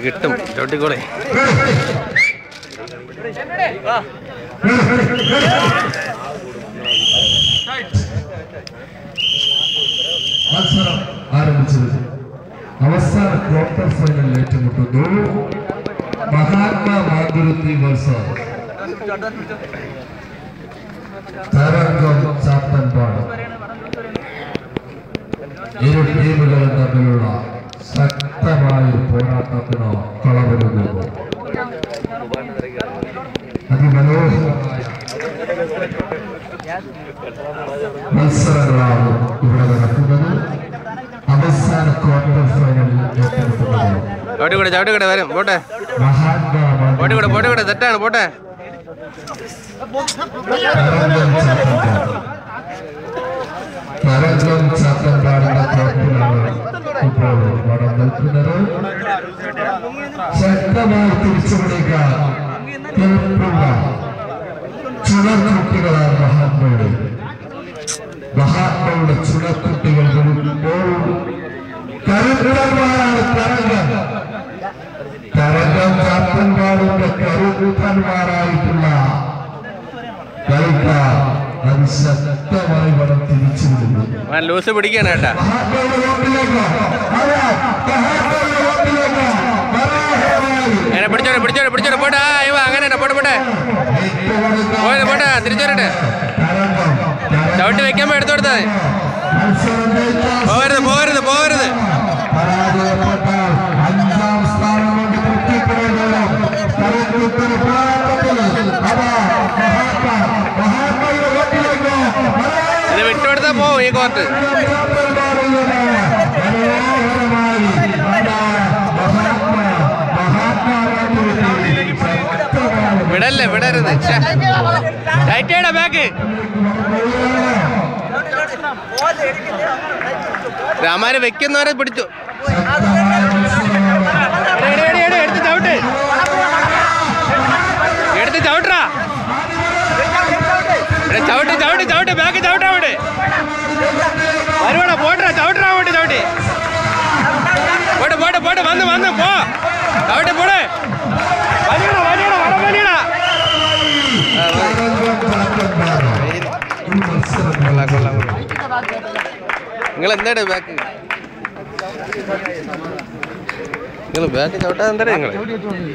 കിട്ടും ചോട്ടിക്കോളെ മത്സരം ആരംഭിച്ചത് അവസാന ക്വാർട്ടർ ഫൈനൽ ഏറ്റുമുട്ടുന്നു മഹാത്മാ മാതുരുത്തി വേഴ്സസ് തരംഗം ചാത്തൻപാട്. ഇരു ടീമുകളും തമ്മിലുള്ള ശക്തമായ പോരാട്ടത്തിന് കളമൊരുങ്ങുന്നു. അതിമനോഹരമായ മത്സരങ്ങളാണ് ഇവിടെ നടക്കുന്നത്. അവസാന ക്വാർട്ടർ ഫൈനലിൽ ഏറ്റുമുട്ടുന്നത് മഹാത്മാ തെറ്റാണ് പോട്ടെ തരംഗം ചാത്തൻപാടിന്റെ കോർട്ടിലാണ് ഇപ്പോൾ വടം നിൽക്കുന്നത്. ശക്തമായി തിരിച്ചുപിടിക്ക കേൾപ്പുള്ള ചുണക്കുട്ടികളാണ് മഹാത്മയുടെ ചുണക്കുട്ടികൾ വരുമ്പോൾ കരുത്തന്മാരാണ് തരംഗം ചാത്തൻപാടിന്റെ കരുത്തന്മാരായിട്ടുള്ള കളിക്കാർ അതിശക്തമായി വടം തിരിച്ചുവിടുന്നു. ലൂസ് പിടിക്കാണ് കേട്ടാ. പിടിച്ചോട്ടെ പോട്ടെ അങ്ങനെ പോട്ടെ തിരിച്ചോട്ടെ ചവിട്ടി വെക്കുമ്പോ എടുത്തു കൊടുത്താൽ പോകരുത് അഞ്ചാം സ്ഥാനം കൊണ്ട് ഇത് വിട്ടുകൊടുത്താ പോവും ഈ കോർട്ട്. വിടരുത് ടൈറ്റേടാ ബാക്ക്. രാമാര് വെക്കുന്നവരെ പിടിച്ചു. എടുത്ത് ചവിട്ടാ ചവിട്ട് ബാക്ക് ചവിട്ടാ അവിടെ വരുവാടാ പോട്ടാ ചവിട്ടാ അങ്ങോട്ട് ചവിട്ടി പോട്ടെ വന്ന് പോ ചവിട്ടി പോടെ നിങ്ങൾ എന്താ ബാക്ക് ചവിട്ടാ എന്താ നിങ്ങള്